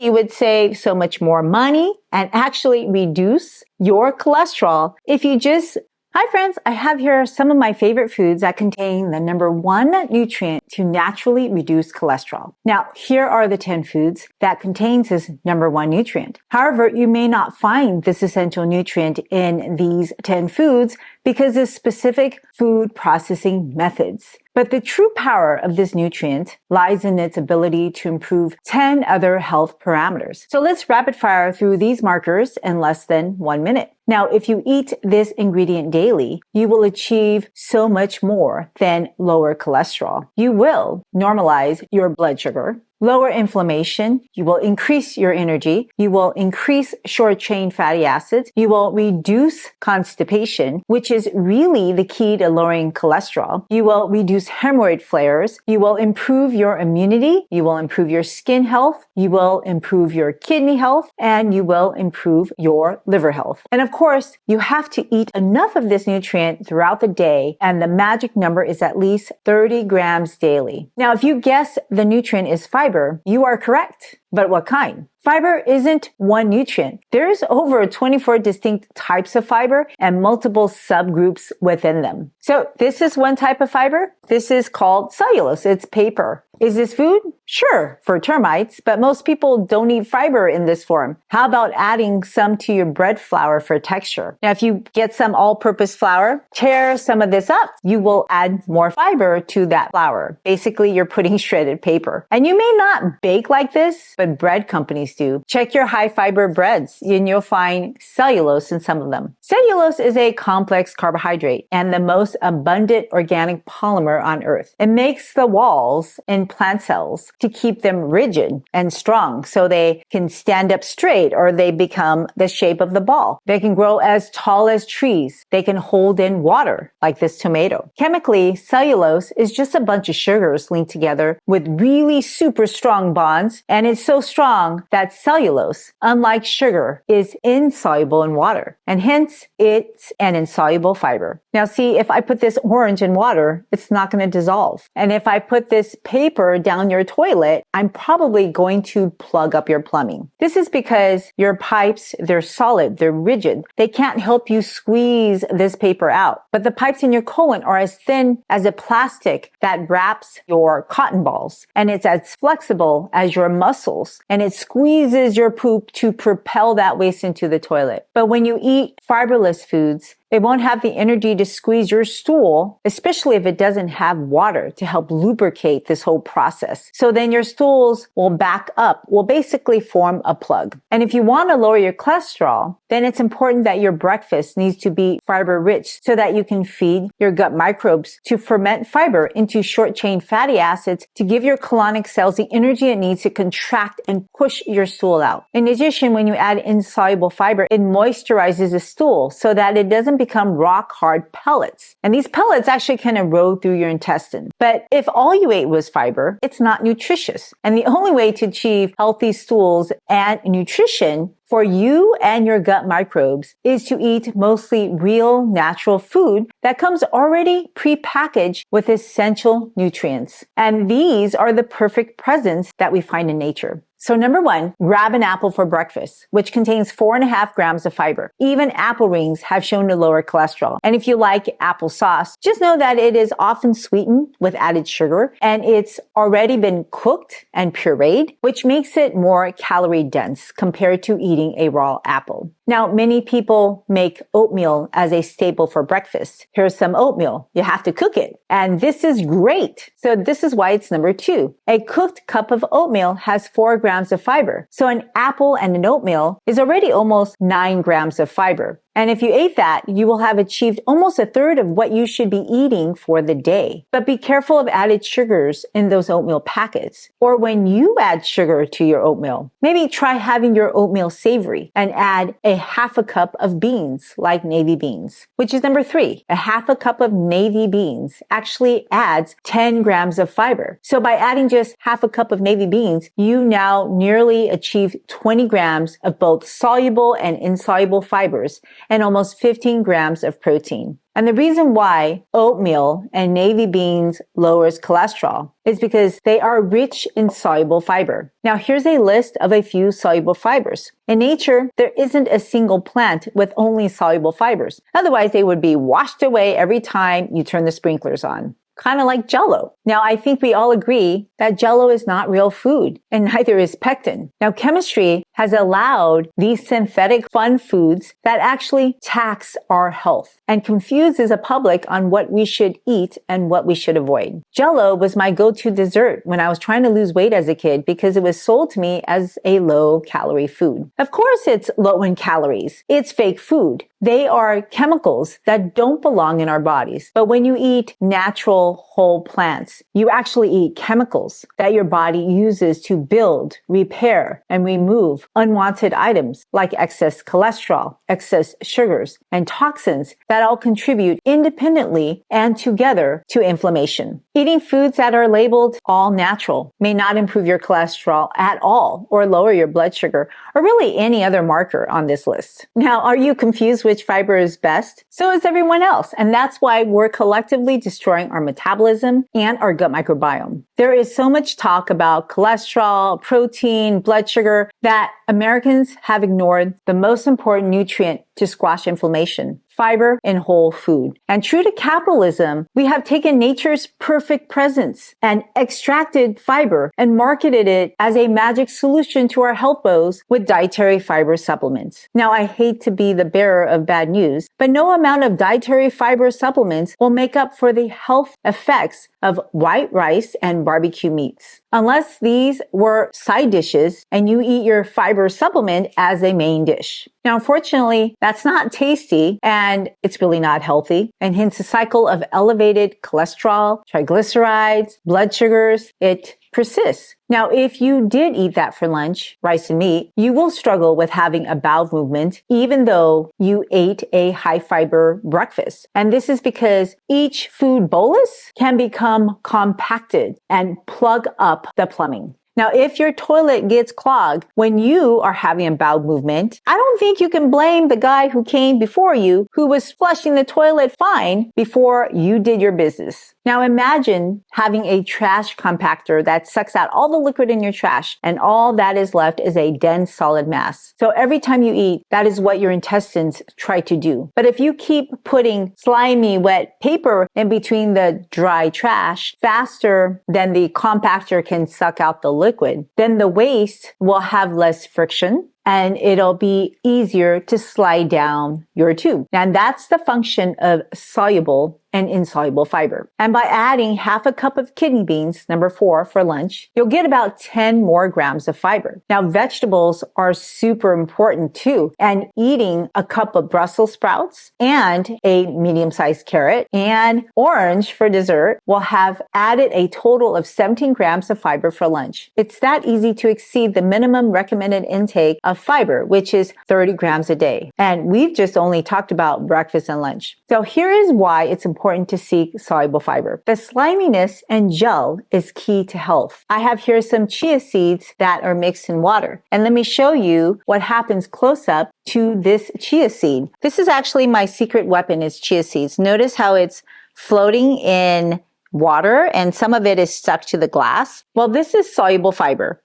You would save so much more money and actually reduce your cholesterol if you just... Hi friends, I have here some of my favorite foods that contain the number 1 nutrient to naturally reduce cholesterol. Now, here are the 10 foods that contains this number 1 nutrient. However, you may not find this essential nutrient in these 10 foods because of specific food processing methods. But the true power of this nutrient lies in its ability to improve 10 other health parameters. So let's rapid fire through these markers in less than 1 minute. Now, if you eat this ingredient daily, you will achieve so much more than lower cholesterol. You will normalize your blood sugar, lower inflammation, you will increase your energy, you will increase short-chain fatty acids, you will reduce constipation, which is really the key to lowering cholesterol, you will reduce hemorrhoid flares, you will improve your immunity, you will improve your skin health, you will improve your kidney health, and you will improve your liver health. And of course, you have to eat enough of this nutrient throughout the day, and the magic number is at least 30 grams daily. Now, if you guess the nutrient is fiber, you are correct. But what kind? Fiber isn't one nutrient. There's over 24 distinct types of fiber and multiple subgroups within them. So this is one type of fiber. This is called cellulose. It's paper. Is this food? Sure, for termites, but most people don't eat fiber in this form. How about adding some to your bread flour for texture? Now, if you get some all-purpose flour, tear some of this up, you will add more fiber to that flour. Basically, you're putting shredded paper. And you may not bake like this, but bread companies do. Check your high-fiber breads, and you'll find cellulose in some of them. Cellulose is a complex carbohydrate and the most abundant organic polymer on Earth. It makes the walls in plant cells to keep them rigid and strong so they can stand up straight or they become the shape of the ball. They can grow as tall as trees. They can hold in water, like this tomato. Chemically, cellulose is just a bunch of sugars linked together with really super strong bonds, and it's so strong that cellulose, unlike sugar, is insoluble in water, and hence it's an insoluble fiber. Now see, if I put this orange in water, it's not going to dissolve. And if I put this paper down your toilet, I'm probably going to plug up your plumbing. This is because your pipes, they're solid, they're rigid. They can't help you squeeze this paper out. But the pipes in your colon are as thin as a plastic that wraps your cotton balls. And it's as flexible as your muscles. And it squeezes your poop to propel that waste into the toilet. But when you eat fiberless foods, it won't have the energy to squeeze your stool, especially if it doesn't have water to help lubricate this whole process. So then your stools will back up, will basically form a plug. And if you want to lower your cholesterol, then it's important that your breakfast needs to be fiber rich so that you can feed your gut microbes to ferment fiber into short-chain fatty acids to give your colonic cells the energy it needs to contract and push your stool out. In addition, when you add insoluble fiber, it moisturizes the stool so that it doesn't become rock hard pellets. And these pellets actually can erode through your intestine. But if all you ate was fiber, it's not nutritious. And the only way to achieve healthy stools and nutrition for you and your gut microbes is to eat mostly real, natural food that comes already prepackaged with essential nutrients. And these are the perfect presents that we find in nature. So number 1, grab an apple for breakfast, which contains 4.5 grams of fiber. Even apple rings have shown to lower cholesterol. And if you like applesauce, just know that it is often sweetened with added sugar, and it's already been cooked and pureed, which makes it more calorie dense compared to eating a raw apple. Now, many people make oatmeal as a staple for breakfast. Here's some oatmeal. You have to cook it. And this is great. So this is why it's number 2. A cooked cup of oatmeal has 4 grams of fiber. So an apple and an oatmeal is already almost 9 grams of fiber. And if you ate that, you will have achieved almost a third of what you should be eating for the day. But be careful of added sugars in those oatmeal packets. Or when you add sugar to your oatmeal, maybe try having your oatmeal savory and add a half a cup of beans, like navy beans, which is number 3. A half a cup of navy beans actually adds 10 grams of fiber. So by adding just half a cup of navy beans, you now nearly achieve 20 grams of both soluble and insoluble fibers. and almost 15 grams of protein. And the reason why oatmeal and navy beans lowers cholesterol is because they are rich in soluble fiber. Now, here's a list of a few soluble fibers. In nature, there isn't a single plant with only soluble fibers. Otherwise, they would be washed away every time you turn the sprinklers on. Kind of like Jell-O. Now, I think we all agree that Jell-O is not real food, and neither is pectin. Now, chemistry has allowed these synthetic fun foods that actually tax our health and confuses the public on what we should eat and what we should avoid. Jell-O was my go-to dessert when I was trying to lose weight as a kid because it was sold to me as a low-calorie food. Of course, it's low in calories. It's fake food. They are chemicals that don't belong in our bodies. But when you eat natural whole plants, you actually eat chemicals that your body uses to build, repair, and remove unwanted items like excess cholesterol, excess sugars, and toxins that all contribute independently and together to inflammation. Eating foods that are labeled all natural may not improve your cholesterol at all or lower your blood sugar or really any other marker on this list. Now, are you confused which fiber is best? So is everyone else. And that's why we're collectively destroying our metabolism and our gut microbiome. There is so much talk about cholesterol, protein, blood sugar that Americans have ignored the most important nutrient to squash inflammation: fiber in whole food. And true to capitalism, we have taken nature's perfect presence and extracted fiber and marketed it as a magic solution to our health woes with dietary fiber supplements. Now, I hate to be the bearer of bad news, but no amount of dietary fiber supplements will make up for the health effects of white rice and barbecue meats, unless these were side dishes and you eat your fiber supplement as a main dish. Now, unfortunately, that's not tasty and it's really not healthy, and hence a cycle of elevated cholesterol, triglycerides, blood sugars, it persists. Now, if you did eat that for lunch, rice and meat, you will struggle with having a bowel movement even though you ate a high fiber breakfast. And this is because each food bolus can become compacted and plug up the plumbing. Now, if your toilet gets clogged when you are having a bowel movement, I don't think you can blame the guy who came before you who was flushing the toilet fine before you did your business. Now, imagine having a trash compactor that sucks out all the liquid in your trash and all that is left is a dense solid mass. So every time you eat, that is what your intestines try to do. But if you keep putting slimy, wet paper in between the dry trash faster than the compactor can suck out the liquid, then the waste will have less friction and it'll be easier to slide down your tube. And that's the function of soluble and insoluble fiber. And by adding half a cup of kidney beans, number 4 for lunch, you'll get about 10 more grams of fiber. Now, vegetables are super important too. And eating a cup of Brussels sprouts and a medium-sized carrot and orange for dessert will have added a total of 17 grams of fiber for lunch. It's that easy to exceed the minimum recommended intake of fiber, which is 30 grams a day. And we've just only talked about breakfast and lunch. So here is why it's important to seek soluble fiber. The sliminess and gel is key to health. I have here some chia seeds that are mixed in water. And let me show you what happens close up to this chia seed. This is actually my secret weapon is chia seeds. Notice how it's floating in water and some of it is stuck to the glass. Well, this is soluble fiber.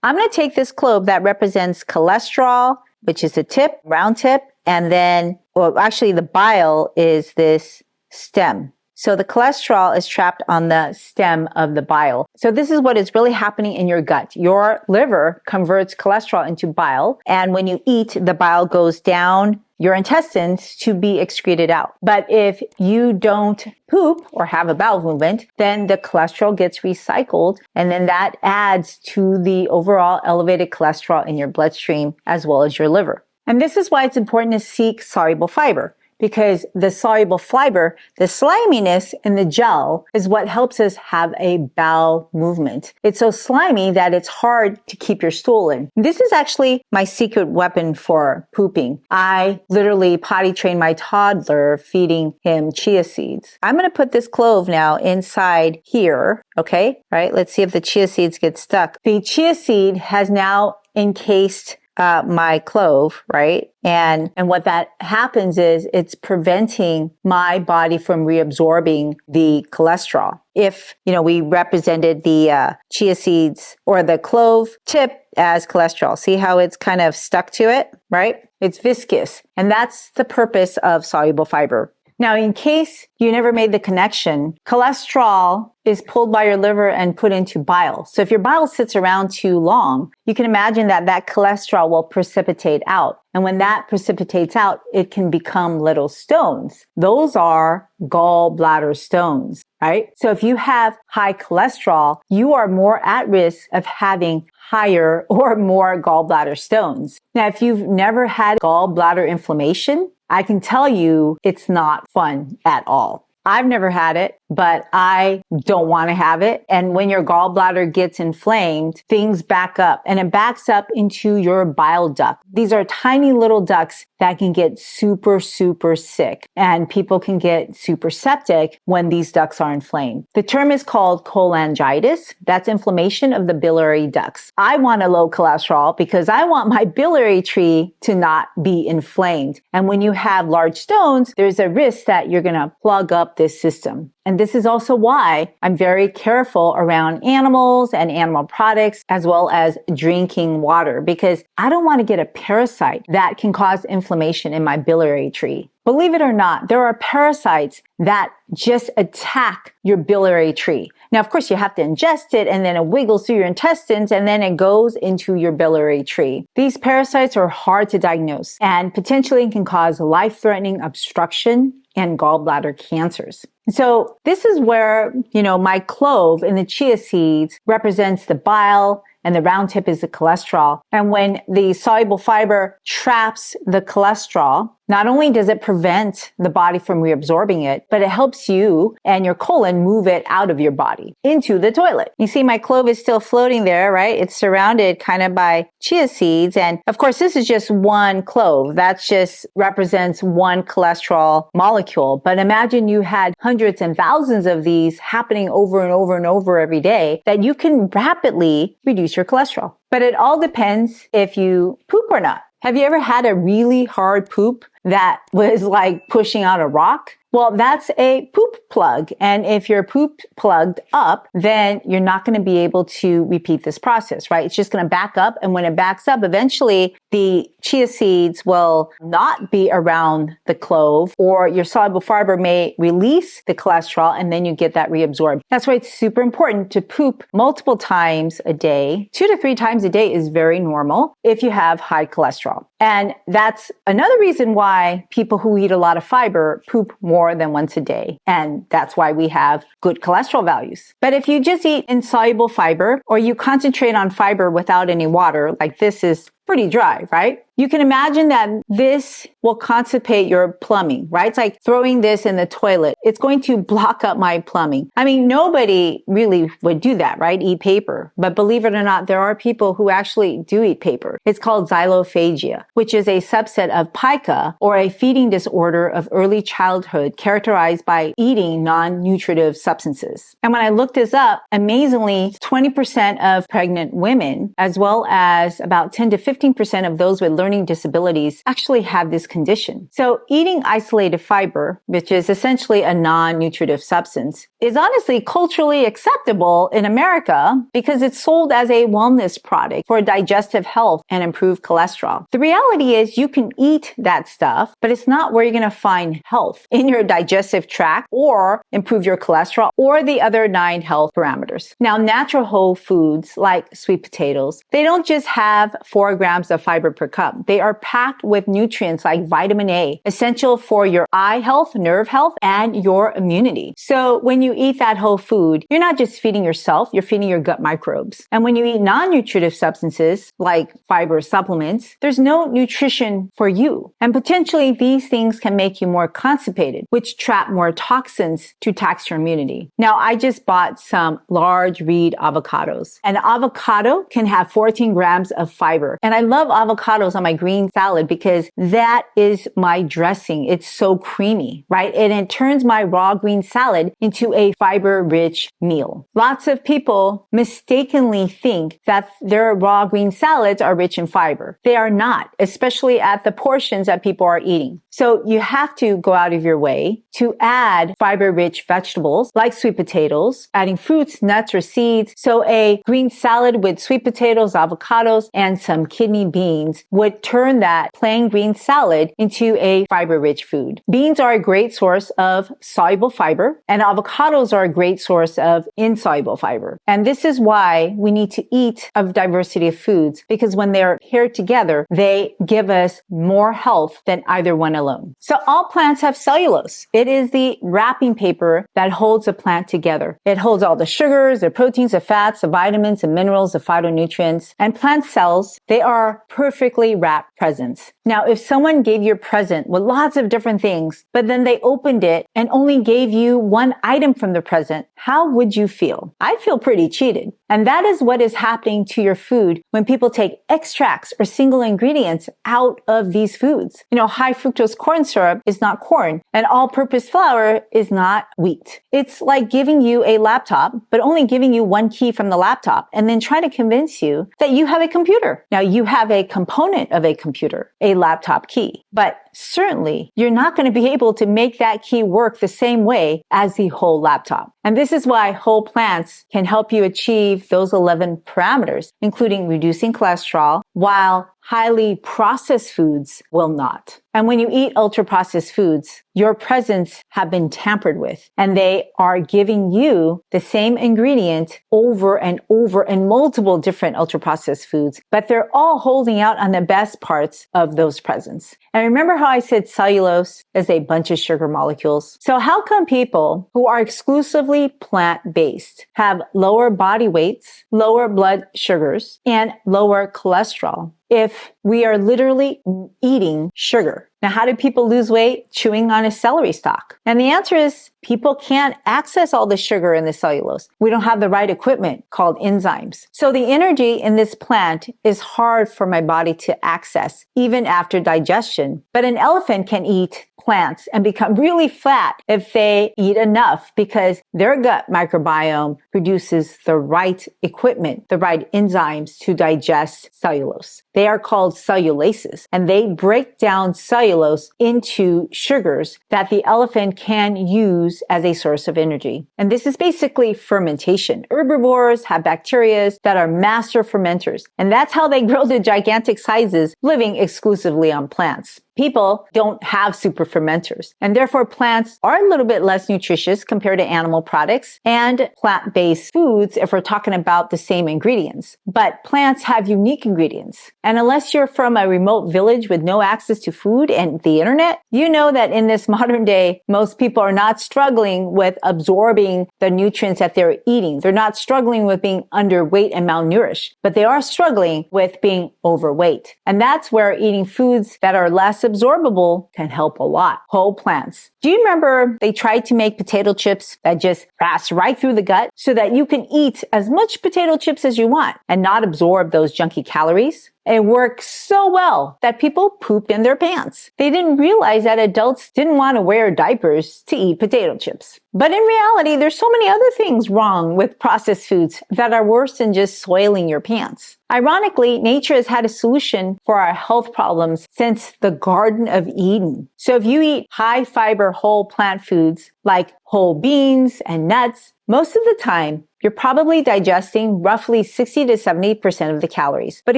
I'm going to take this clove that represents cholesterol, which is a tip, round tip, and then, well, actually the bile is this stem. So the cholesterol is trapped on the stem of the bile. So this is what is really happening in your gut. Your liver converts cholesterol into bile, and when you eat, the bile goes down your intestines to be excreted out. But if you don't poop or have a bowel movement, then the cholesterol gets recycled, and then that adds to the overall elevated cholesterol in your bloodstream as well as your liver. And this is why it's important to seek soluble fiber, because the soluble fiber, the sliminess in the gel is what helps us have a bowel movement. It's so slimy that it's hard to keep your stool in. This is actually my secret weapon for pooping. I literally potty train my toddler feeding him chia seeds. I'm going to put this clove now inside here. Okay. Right. Let's see if the chia seeds get stuck. The chia seed has now encased my clove, right? And what that happens is it's preventing my body from reabsorbing the cholesterol. If, we represented the chia seeds or the clove tip as cholesterol, see how it's kind of stuck to it, right? It's viscous. And that's the purpose of soluble fiber. Now, in case you never made the connection, cholesterol is pulled by your liver and put into bile. So if your bile sits around too long, you can imagine that cholesterol will precipitate out. And when that precipitates out, it can become little stones. Those are gallbladder stones, right? So if you have high cholesterol, you are more at risk of having higher or more gallbladder stones. Now, if you've never had gallbladder inflammation, I can tell you it's not fun at all. I've never had it, but I don't want to have it. And when your gallbladder gets inflamed, things back up, and it backs up into your bile duct. These are tiny little ducts that can get super, super sick, and people can get super septic when these ducts are inflamed. The term is called cholangitis. That's inflammation of the biliary ducts. I want a low cholesterol because I want my biliary tree to not be inflamed. And when you have large stones, there's a risk that you're going to plug up this system. And this is also why I'm very careful around animals and animal products, as well as drinking water, because I don't want to get a parasite that can cause inflammation in my biliary tree. Believe it or not, there are parasites that just attack your biliary tree. Now, of course, you have to ingest it, and then it wiggles through your intestines, and then it goes into your biliary tree. These parasites are hard to diagnose and potentially can cause life-threatening obstruction and gallbladder cancers. So this is where, my clove in the chia seeds represents the bile, and the round tip is the cholesterol. And when the soluble fiber traps the cholesterol, not only does it prevent the body from reabsorbing it, but it helps you and your colon move it out of your body into the toilet. You see my clove is still floating there, right? It's surrounded kind of by chia seeds. And of course, this is just one clove. That just represents one cholesterol molecule. But imagine you had hundreds and thousands of these happening over and over and over every day, that you can rapidly reduce your cholesterol. But it all depends if you poop or not. Have you ever had a really hard poop that was like pushing out a rock? Well, that's a poop plug. And if your poop plugged up, then you're not going to be able to repeat this process, right? It's just going to back up. And when it backs up, eventually the chia seeds will not be around the clove, or your soluble fiber may release the cholesterol, and then you get that reabsorbed. That's why it's super important to poop multiple times a day. 2 to 3 times a day is very normal if you have high cholesterol. And that's another reason why people who eat a lot of fiber poop more than once a day. And that's why we have good cholesterol values. But if you just eat insoluble fiber, or you concentrate on fiber without any water, like this is pretty dry, right? You can imagine that this will constipate your plumbing, right? It's like throwing this in the toilet. It's going to block up my plumbing. I mean, nobody really would do that, right? Eat paper. But believe it or not, there are people who actually do eat paper. It's called Xylophagia, which is a subset of pica, or a feeding disorder of early childhood characterized by eating non-nutritive substances. And when I looked this up, amazingly, 20% of pregnant women, as well as about 10 to 15% of those with learning disabilities, actually have this condition. So eating isolated fiber, which is essentially a non-nutritive substance, is honestly culturally acceptable in America because it's sold as a wellness product for digestive health and improved cholesterol. The reality is you can eat that stuff, but it's not where you're going to find health in your digestive tract, or improve your cholesterol, or the other 9 health parameters. Now, natural whole foods like sweet potatoes, they don't just have 4 grams of fiber per cup. They are packed with nutrients like vitamin A, essential for your eye health, nerve health, and your immunity. So when you eat that whole food, you're not just feeding yourself, you're feeding your gut microbes. And when you eat non-nutritive substances like fiber supplements, there's no nutrition for you. And potentially these things can make you more constipated, which trap more toxins to tax your immunity. Now, I just bought some large reed avocados. An avocado can have 14 grams of fiber. And I love avocados on my green salad because that is my dressing. It's so creamy, right? And it turns my raw green salad into a fiber-rich meal. Lots of people mistakenly think that their raw green salads are rich in fiber. They are not, especially at the portions that people are eating. So you have to go out of your way to add fiber-rich vegetables like sweet potatoes, adding fruits, nuts, or seeds. So a green salad with sweet potatoes, avocados, and some kidney beans would turn that plain green salad into a fiber-rich food. Beans are a great source of soluble fiber, and avocados are a great source of insoluble fiber. And this is why we need to eat a diversity of foods, because when they're paired together, they give us more health than either one alone. So all plants have cellulose. It is the wrapping paper that holds a plant together. It holds all the sugars, the proteins, the fats, the vitamins, the minerals, the phytonutrients. And plant cells, they are perfectly wrapped presents. Now, if someone gave you a present with lots of different things, but then they opened it and only gave you one item from the present, how would you feel? I'd feel pretty cheated. And that is what is happening to your food when people take extracts or single ingredients out of these foods. High fructose corn syrup is not corn, and all-purpose flour is not wheat. It's like giving you a laptop, but only giving you one key from the laptop, and then trying to convince you that you have a computer. Now, you have a component of a computer, a laptop key, but certainly you're not going to be able to make that key work the same way as the whole laptop. And this is why whole plants can help you achieve those 11 parameters, including reducing cholesterol, while highly processed foods will not. And when you eat ultra-processed foods, your presents have been tampered with, and they are giving you the same ingredient over and over in multiple different ultra-processed foods, but they're all holding out on the best parts of those presents. And remember how I said cellulose is a bunch of sugar molecules? So how come people who are exclusively plant-based have lower body weights, lower blood sugars, and lower cholesterol if we are literally eating sugar? Now, how do people lose weight? Chewing on a celery stalk. And the answer is people can't access all the sugar in the cellulose. We don't have the right equipment called enzymes. So the energy in this plant is hard for my body to access, even after digestion. But an elephant can eat plants and become really fat if they eat enough, because their gut microbiome produces the right equipment, the right enzymes to digest cellulose. They are called cellulases, and they break down cellulose into sugars that the elephant can use as a source of energy. And this is basically fermentation. Herbivores have bacteria that are master fermenters, and that's how they grow to gigantic sizes, living exclusively on plants. People don't have super fermenters, and therefore plants are a little bit less nutritious compared to animal products and plant-based foods if we're talking about the same ingredients. But plants have unique ingredients. And unless you're from a remote village with no access to food and the internet, you know that in this modern day, most people are not struggling with absorbing the nutrients that they're eating. They're not struggling with being underweight and malnourished, but they are struggling with being overweight. And that's where eating foods that are less absorbable can help a lot. Whole plants. Do you remember they tried to make potato chips that just pass right through the gut so that you can eat as much potato chips as you want and not absorb those junky calories? It worked so well that people pooped in their pants. They didn't realize that adults didn't want to wear diapers to eat potato chips. But in reality, there's so many other things wrong with processed foods that are worse than just soiling your pants. Ironically, nature has had a solution for our health problems since the Garden of Eden. So if you eat high fiber whole plant foods like whole beans and nuts, most of the time, you're probably digesting roughly 60 to 70% of the calories. But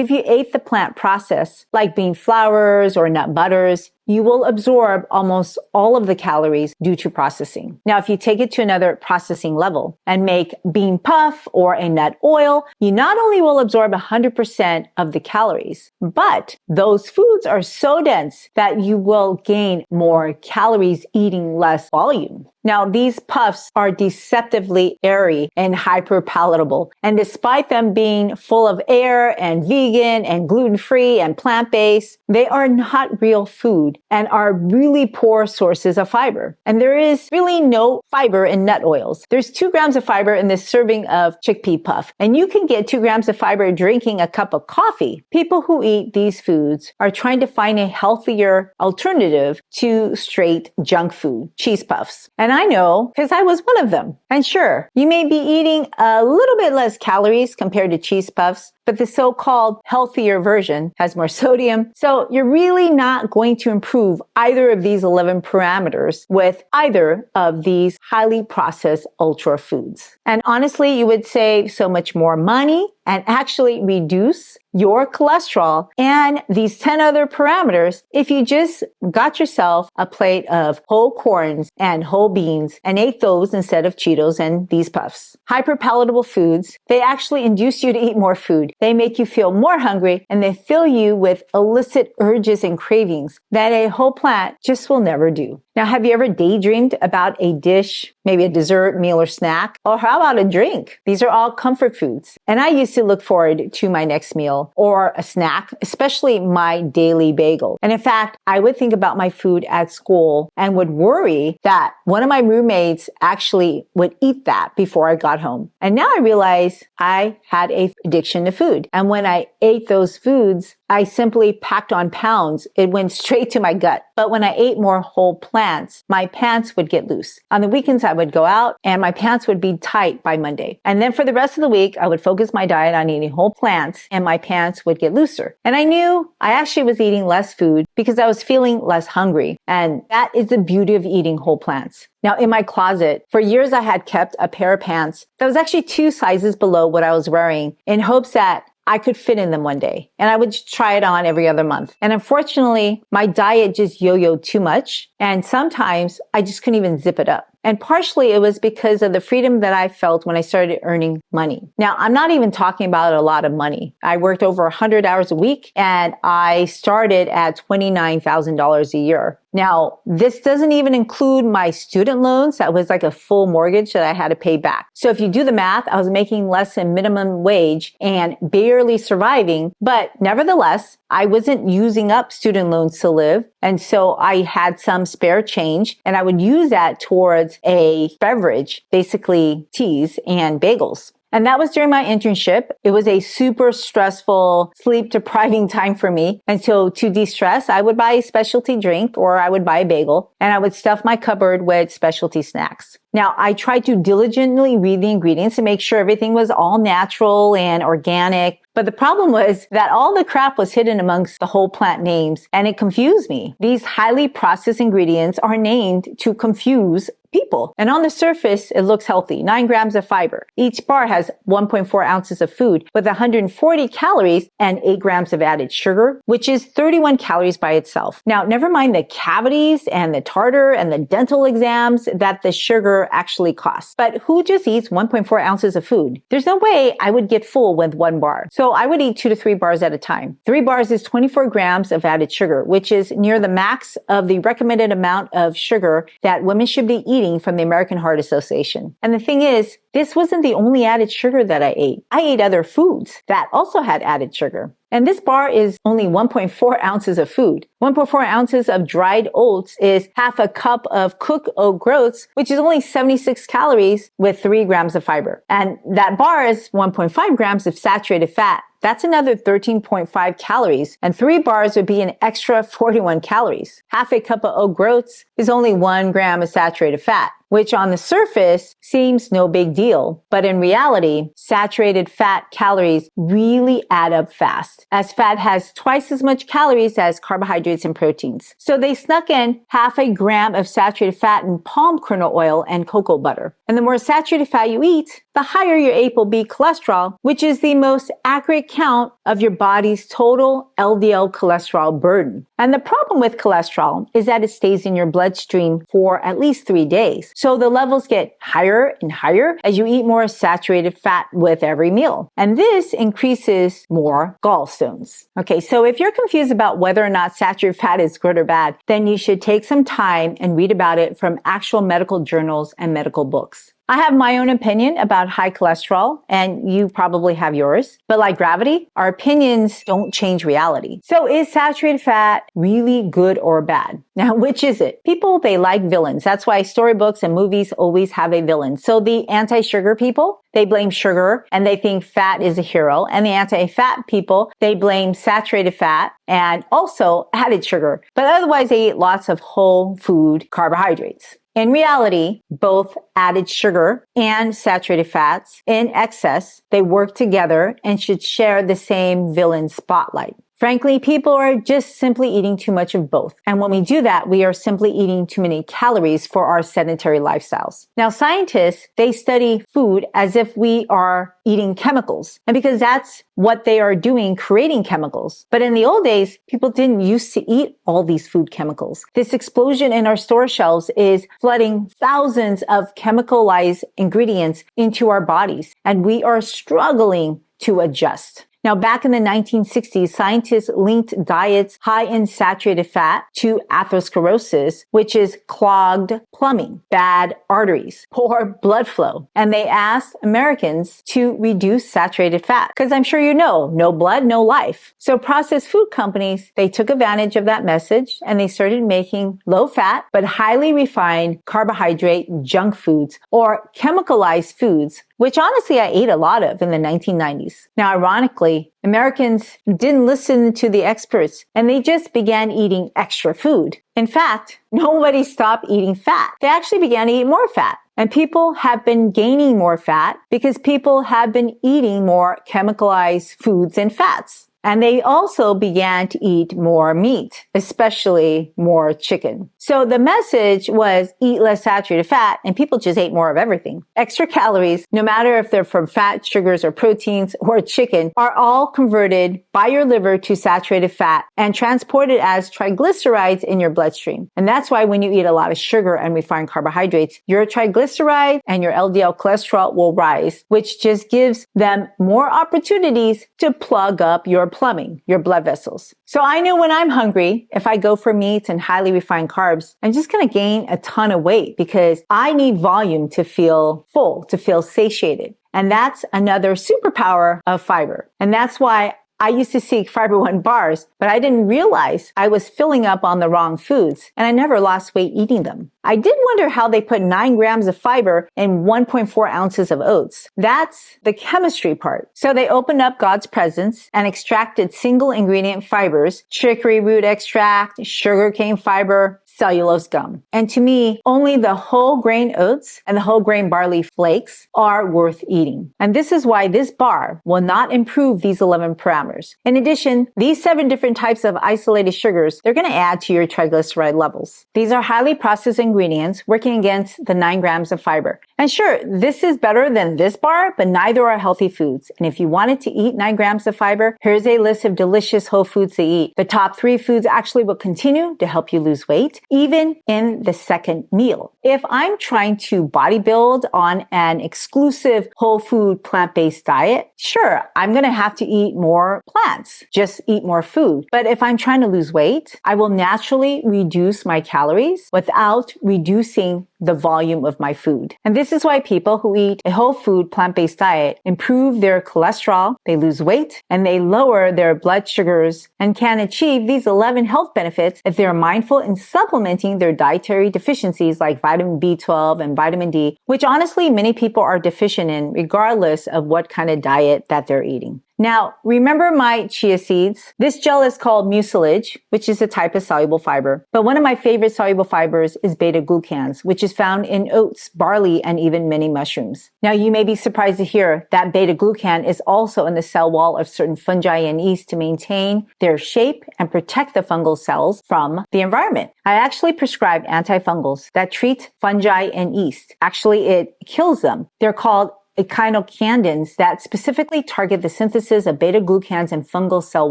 if you ate the plant process, like bean flours or nut butters, you will absorb almost all of the calories due to processing. Now, if you take it to another processing level and make bean puff or a nut oil, you not only will absorb 100% of the calories, but those foods are so dense that you will gain more calories eating less volume. Now, these puffs are deceptively airy and hyperpalatable. And despite them being full of air and vegan and gluten-free and plant-based, they are not real food. food and are really poor sources of fiber. And there is really no fiber in nut oils. There's 2 grams of fiber in this serving of chickpea puff, and you can get 2 grams of fiber drinking a cup of coffee. People who eat these foods are trying to find a healthier alternative to straight junk food, cheese puffs. And I know because I was one of them. And sure, you may be eating a little bit less calories compared to cheese puffs, but the so-called healthier version has more sodium. So you're really not going to improve either of these 11 parameters with either of these highly processed ultra foods. And honestly, you would save so much more money and actually reduce your cholesterol and these 10 other parameters if you just got yourself a plate of whole corns and whole beans and ate those instead of Cheetos and these puffs. Hyperpalatable foods, they actually induce you to eat more food. They make you feel more hungry and they fill you with illicit urges and cravings that a whole plant just will never do. Now, have you ever daydreamed about a dish, maybe a dessert, meal, or snack? Or how about a drink? These are all comfort foods. And I used to look forward to my next meal or a snack, especially my daily bagel. And in fact, I would think about my food at school and would worry that one of my roommates actually would eat that before I got home. And now I realize I had an addiction to food. And when I ate those foods, I simply packed on pounds. It went straight to my gut. But when I ate more whole plants, my pants would get loose. On the weekends, I would go out and my pants would be tight by Monday. And then for the rest of the week, I would focus my diet on eating whole plants and my pants would get looser. And I knew I actually was eating less food because I was feeling less hungry. And that is the beauty of eating whole plants. Now, in my closet, for years, I had kept a pair of pants that was actually 2 sizes below what I was wearing in hopes that I could fit in them one day. And I would try it on every other month. And unfortunately, my diet just yo-yoed too much. And sometimes I just couldn't even zip it up. And partially it was because of the freedom that I felt when I started earning money. Now, I'm not even talking about a lot of money. I worked over 100 hours a week and I started at $29,000 a year. Now, this doesn't even include my student loans. That was like a full mortgage that I had to pay back. So if you do the math, I was making less than minimum wage and barely surviving. But nevertheless, I wasn't using up student loans to live. And so I had some spare change and I would use that towards a beverage, basically teas and bagels. And that was during my internship. It was a super stressful, sleep depriving time for me. And so to de-stress, I would buy a specialty drink or I would buy a bagel and I would stuff my cupboard with specialty snacks. Now, I tried to diligently read the ingredients to make sure everything was all natural and organic. But the problem was that all the crap was hidden amongst the whole plant names and it confused me. These highly processed ingredients are named to confuse people. And on the surface, it looks healthy, 9 grams of fiber. Each bar has 1.4 ounces of food with 140 calories and 8 grams of added sugar, which is 31 calories by itself. Now, never mind the cavities and the tartar and the dental exams that the sugar actually costs. But who just eats 1.4 ounces of food? There's no way I would get full with 1 bar. So I would eat 2 to 3 bars at a time. 3 bars is 24 grams of added sugar, which is near the max of the recommended amount of sugar that women should be eating from the American Heart Association. And the thing is, this wasn't the only added sugar that I ate. I ate other foods that also had added sugar. And this bar is only 1.4 ounces of food. 1.4 ounces of dried oats is half a cup of cooked oat groats, which is only 76 calories with 3 grams of fiber. And that bar is 1.5 grams of saturated fat. That's another 13.5 calories, and 3 bars would be an extra 41 calories. Half a cup of oat groats is only 1 gram of saturated fat, which on the surface seems no big deal. But in reality, saturated fat calories really add up fast, as fat has twice as much calories as carbohydrates and proteins. So they snuck in half a gram of saturated fat in palm kernel oil and cocoa butter. And the more saturated fat you eat, the higher your Apo B cholesterol, which is the most accurate count of your body's total LDL cholesterol burden. And the problem with cholesterol is that it stays in your bloodstream for at least 3 days. So the levels get higher and higher as you eat more saturated fat with every meal. And this increases more gallstones. Okay, so if you're confused about whether or not saturated fat is good or bad, then you should take some time and read about it from actual medical journals and medical books. I have my own opinion about high cholesterol, and you probably have yours. But like gravity, our opinions don't change reality. So is saturated fat really good or bad? Now, which is it? People, they like villains. That's why storybooks and movies always have a villain. So the anti-sugar people, they blame sugar and they think fat is a hero. And the anti-fat people, they blame saturated fat and also added sugar. But otherwise, they eat lots of whole food carbohydrates. In reality, both added sugar and saturated fats in excess, they work together and should share the same villain spotlight. Frankly, people are just simply eating too much of both. And when we do that, we are simply eating too many calories for our sedentary lifestyles. Now, scientists, they study food as if we are eating chemicals. And because that's what they are doing, creating chemicals. But in the old days, people didn't used to eat all these food chemicals. This explosion in our store shelves is flooding thousands of chemicalized ingredients into our bodies. And we are struggling to adjust. Now, back in the 1960s, scientists linked diets high in saturated fat to atherosclerosis, which is clogged plumbing, bad arteries, poor blood flow. And they asked Americans to reduce saturated fat because I'm sure you know, no blood, no life. So processed food companies, they took advantage of that message and they started making low fat but highly refined carbohydrate junk foods or chemicalized foods, which honestly I ate a lot of in the 1990s. Now, ironically, Americans didn't listen to the experts and they just began eating extra food. In fact, nobody stopped eating fat. They actually began to eat more fat. And people have been gaining more fat because people have been eating more chemicalized foods and fats. And they also began to eat more meat, especially more chicken. So the message was eat less saturated fat, and people just ate more of everything. Extra calories, no matter if they're from fat, sugars, or proteins, or chicken, are all converted by your liver to saturated fat and transported as triglycerides in your bloodstream. And that's why when you eat a lot of sugar and refined carbohydrates, your triglyceride and your LDL cholesterol will rise, which just gives them more opportunities to plug up your plumbing, your blood vessels. So I know when I'm hungry, if I go for meats and highly refined carbs, I'm just going to gain a ton of weight because I need volume to feel full, to feel satiated. And that's another superpower of fiber. And that's why I used to seek Fiber One bars, but I didn't realize I was filling up on the wrong foods, and I never lost weight eating them. I did wonder how they put 9 grams of fiber in 1.4 ounces of oats. That's the chemistry part. So they opened up God's presence and extracted single ingredient fibers, chicory root extract, sugarcane fiber, cellulose gum. And to me, only the whole grain oats and the whole grain barley flakes are worth eating. And this is why this bar will not improve these 11 parameters. In addition, these 7 different types of isolated sugars, they're going to add to your triglyceride levels. These are highly processed ingredients working against the 9 grams of fiber. And sure, this is better than this bar, but neither are healthy foods. And if you wanted to eat 9 grams of fiber, here's a list of delicious whole foods to eat. The top 3 foods actually will continue to help you lose weight, even in the second meal. If I'm trying to bodybuild on an exclusive whole food plant-based diet, sure, I'm going to have to eat more plants, just eat more food. But if I'm trying to lose weight, I will naturally reduce my calories without reducing the volume of my food. And this is why people who eat a whole food plant-based diet improve their cholesterol, they lose weight, and they lower their blood sugars and can achieve these 11 health benefits if they're mindful in supplementing their dietary deficiencies like vitamin B12 and vitamin D, which honestly many people are deficient in regardless of what kind of diet that they're eating. Now, remember my chia seeds? This gel is called mucilage, which is a type of soluble fiber. But one of my favorite soluble fibers is beta-glucans, which is found in oats, barley, and even many mushrooms. Now, you may be surprised to hear that beta-glucan is also in the cell wall of certain fungi and yeast to maintain their shape and protect the fungal cells from the environment. I actually prescribe anti-fungals that treat fungi and yeast. Actually, it kills them. They're called echinocandins that specifically target the synthesis of beta-glucans in fungal cell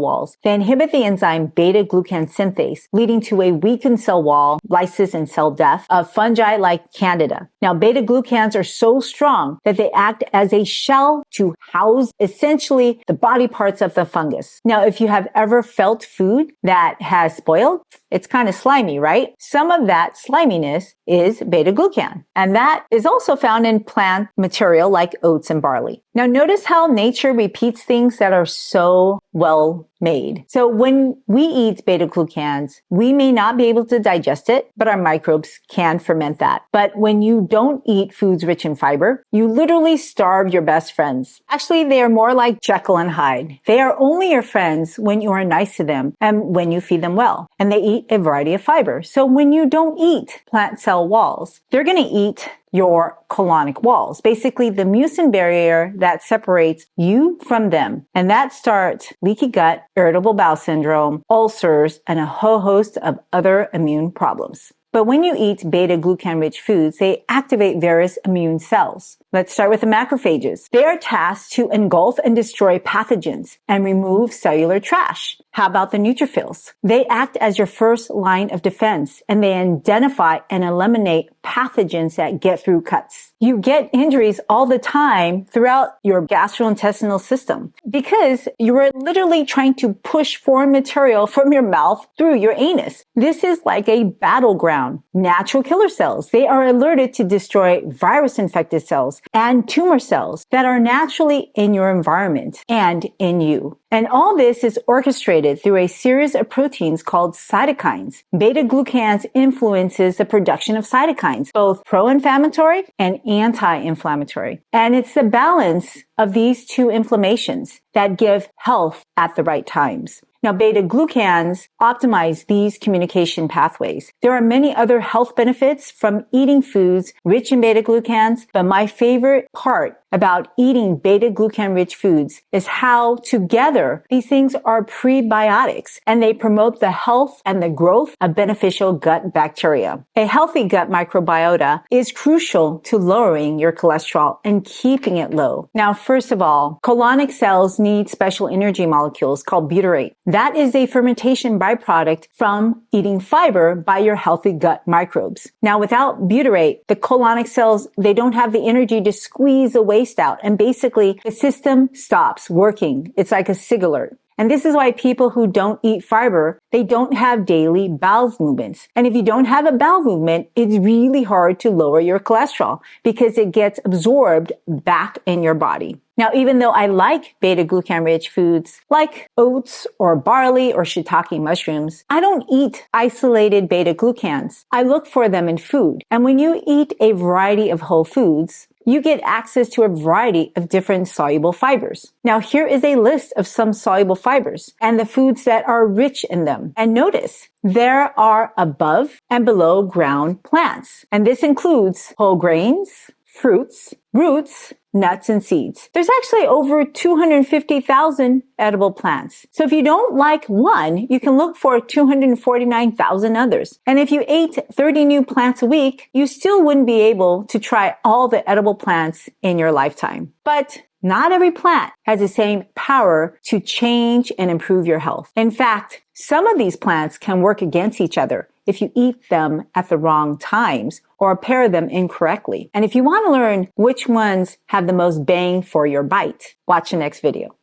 walls. They inhibit the enzyme beta-glucan synthase, leading to a weakened cell wall, lysis, and cell death of fungi like Candida. Now, beta-glucans are so strong that they act as a shell to house essentially the body parts of the fungus. Now, if you have ever felt food that has spoiled, It's kind of slimy, right? Some of that sliminess is beta-glucan. And that is also found in plant material like oats and barley. Now notice how nature repeats things that are so well made. So when we eat beta-glucans, we may not be able to digest it, but our microbes can ferment that. But when you don't eat foods rich in fiber, you literally starve your best friends. Actually, they are more like Jekyll and Hyde. They are only your friends when you are nice to them and when you feed them well. And they eat a variety of fiber. So when you don't eat plant cell walls, they're going to eat your colonic walls, basically the mucin barrier that separates you from them. And that starts leaky gut, irritable bowel syndrome, ulcers, and a whole host of other immune problems. But when you eat beta-glucan-rich foods, they activate various immune cells. Let's start with the macrophages. They are tasked to engulf and destroy pathogens and remove cellular trash. How about the neutrophils? They act as your first line of defense, and they identify and eliminate pathogens that get through cuts. You get injuries all the time throughout your gastrointestinal system because you are literally trying to push foreign material from your mouth through your anus. This is like a battleground. Natural killer cells. They are alerted to destroy virus-infected cells and tumor cells that are naturally in your environment and in you. And all this is orchestrated through a series of proteins called cytokines. Beta-glucans influences the production of cytokines, both pro-inflammatory and anti-inflammatory. And it's the balance of these two inflammations that give health at the right times. Now, beta-glucans optimize these communication pathways. There are many other health benefits from eating foods rich in beta-glucans, but my favorite part about eating beta-glucan-rich foods is how together these things are prebiotics and they promote the health and the growth of beneficial gut bacteria. A healthy gut microbiota is crucial to lowering your cholesterol and keeping it low. Now, first of all, colonic cells need special energy molecules called butyrate. That is a fermentation byproduct from eating fiber by your healthy gut microbes. Now, without butyrate, the colonic cells, they don't have the energy to squeeze the waste out. And basically, the system stops working. It's like a SIG alert. And this is why people who don't eat fiber, they don't have daily bowel movements. And if you don't have a bowel movement, it's really hard to lower your cholesterol because it gets absorbed back in your body. Now, even though I like beta-glucan-rich foods like oats or barley or shiitake mushrooms, I don't eat isolated beta-glucans. I look for them in food. And when you eat a variety of whole foods, you get access to a variety of different soluble fibers. Now, here is a list of some soluble fibers and the foods that are rich in them. And notice, there are above and below ground plants. And this includes whole grains, fruits, roots, nuts, and seeds. There's actually over 250,000 edible plants. So if you don't like one, you can look for 249,000 others. And if you ate 30 new plants a week, you still wouldn't be able to try all the edible plants in your lifetime. But not every plant has the same power to change and improve your health. In fact, some of these plants can work against each other if you eat them at the wrong times or pair them incorrectly. And if you want to learn which ones have the most bang for your bite, watch the next video.